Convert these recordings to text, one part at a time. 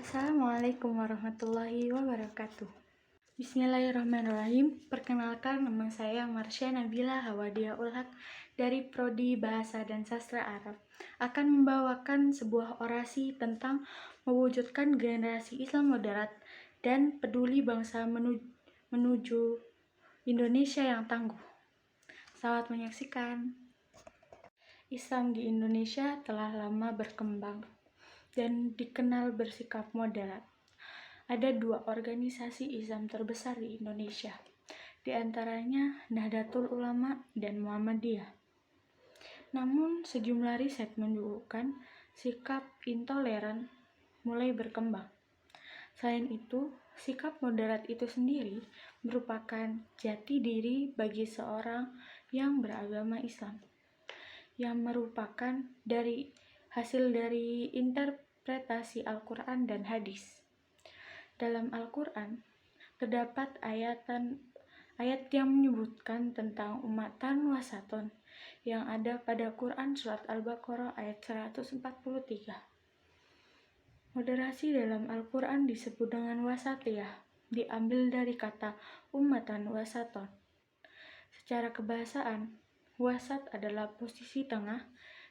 Assalamualaikum warahmatullahi wabarakatuh. Bismillahirrahmanirrahim. Perkenalkan, nama saya Marsha Nabila Hawadia Ulhak dari Prodi Bahasa dan Sastra Arab. Akan membawakan sebuah orasi tentang mewujudkan generasi Islam moderat dan peduli bangsa menuju Indonesia yang tangguh. Selamat menyaksikan. Islam di Indonesia telah lama berkembang dan dikenal bersikap moderat. Ada dua organisasi Islam terbesar di Indonesia, di antaranya Nahdlatul Ulama dan Muhammadiyah. Namun, sejumlah riset menunjukkan sikap intoleran mulai berkembang. Selain itu, sikap moderat itu sendiri merupakan jati diri bagi seorang yang beragama Islam, yang merupakan hasil dari interpretasi Al-Quran dan hadis. Dalam Al-Quran, terdapat ayat yang menyebutkan tentang umatan wasaton yang ada pada Quran Surat Al-Baqarah ayat 143. Moderasi dalam Al-Quran disebut dengan wasatiyah, diambil dari kata umatan wasaton. Secara kebahasaan, wasat adalah posisi tengah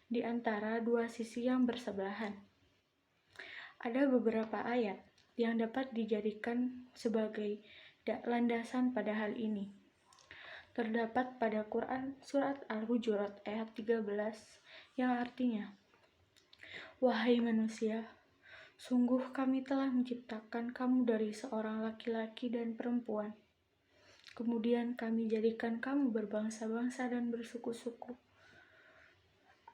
di antara dua sisi yang bersebelahan. Ada beberapa ayat yang dapat dijadikan sebagai landasan pada hal ini. Terdapat pada Quran Surat Al-Hujurat ayat 13 yang artinya, "Wahai manusia, sungguh kami telah menciptakan kamu dari seorang laki-laki dan perempuan. Kemudian kami jadikan kamu berbangsa-bangsa dan bersuku-suku,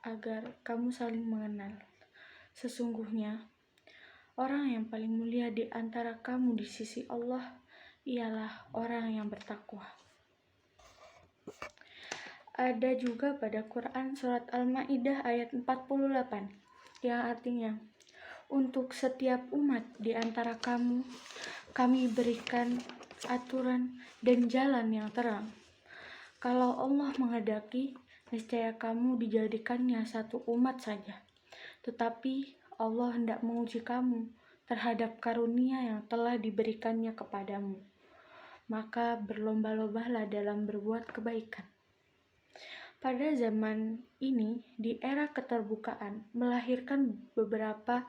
agar kamu saling mengenal. Sesungguhnya, orang yang paling mulia di antara kamu di sisi Allah ialah orang yang bertakwa." Ada juga pada Quran Surat Al-Ma'idah ayat 48 yang artinya, "Untuk setiap umat di antara kamu, kami berikan aturan dan jalan yang terang. Kalau Allah menghendaki, niscaya kamu dijadikannya satu umat saja. Tetapi Allah hendak menguji kamu terhadap karunia yang telah diberikannya kepadamu. Maka berlomba-lombalah dalam berbuat kebaikan." Pada zaman ini, di era keterbukaan, melahirkan beberapa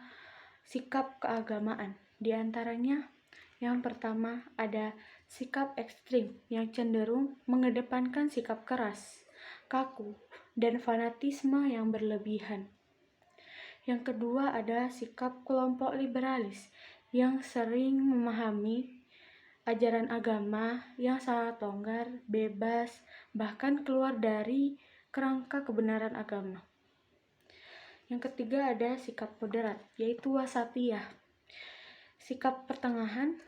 sikap keagamaan. Di antaranya, yang pertama ada sikap ekstrim yang cenderung mengedepankan sikap keras, kaku, dan fanatisme yang berlebihan. Yang kedua ada sikap kelompok liberalis yang sering memahami ajaran agama yang sangat longgar, bebas, bahkan keluar dari kerangka kebenaran agama. Yang ketiga ada sikap moderat, yaitu wasatiyah, sikap pertengahan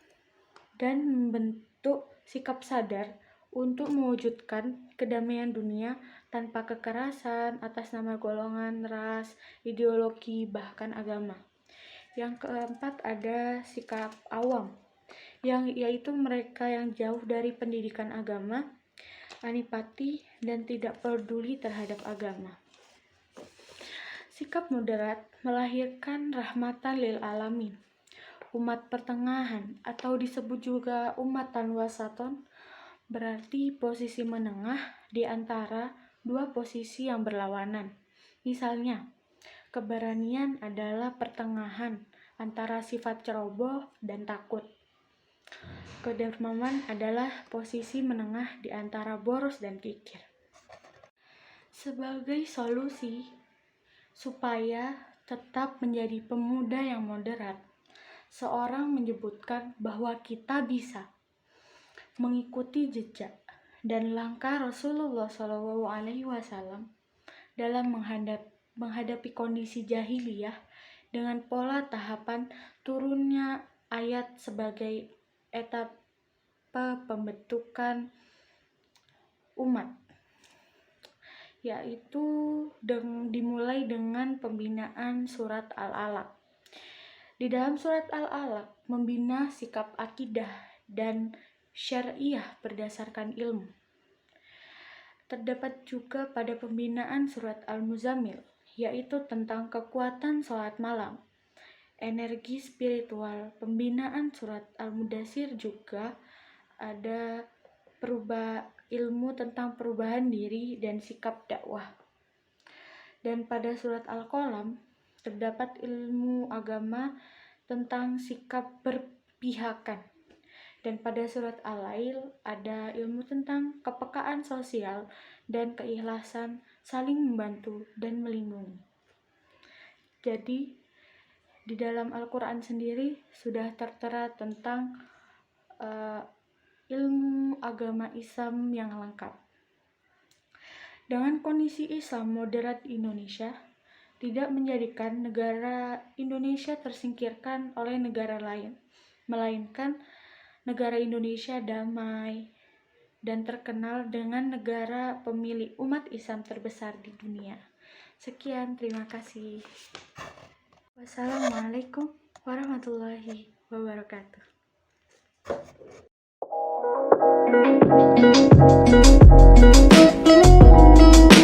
dan membentuk sikap sadar untuk mewujudkan kedamaian dunia tanpa kekerasan atas nama golongan, ras, ideologi, bahkan agama. Yang keempat ada sikap awam, yaitu mereka yang jauh dari pendidikan agama, antipati, dan tidak peduli terhadap agama. Sikap moderat melahirkan rahmatan lil alamin, umat pertengahan, atau disebut juga umatan wasaton, berarti posisi menengah di antara dua posisi yang berlawanan. Misalnya, keberanian adalah pertengahan antara sifat ceroboh dan takut. Kedermawan adalah posisi menengah di antara boros dan kikir. Sebagai solusi supaya tetap menjadi pemuda yang moderat, seorang menyebutkan bahwa kita bisa mengikuti jejak dan langkah Rasulullah SAW dalam menghadapi kondisi jahiliyah dengan pola tahapan turunnya ayat sebagai etapa pembentukan umat, yaitu dimulai dengan pembinaan surat Al-Alaq. Di dalam surat Al-Alaq membina sikap akidah dan syariah berdasarkan ilmu. Terdapat juga pada pembinaan surat Al-Muzammil, yaitu tentang kekuatan sholat malam, energi spiritual pembinaan surat Al-Mudaththir juga ada ilmu tentang perubahan diri dan sikap dakwah. Dan pada surat Al-Qalam terdapat ilmu agama tentang sikap berpihakan. Dan pada surat Al-Lail ada ilmu tentang kepekaan sosial dan keikhlasan saling membantu dan melindungi. Jadi di dalam Al-Quran sendiri sudah tertera tentang ilmu agama Islam yang lengkap. Dengan kondisi Islam moderat di Indonesia, tidak menjadikan negara Indonesia tersingkirkan oleh negara lain, melainkan negara Indonesia damai dan terkenal dengan negara pemilik umat Islam terbesar di dunia. Sekian, terima kasih. Wassalamualaikum warahmatullahi wabarakatuh.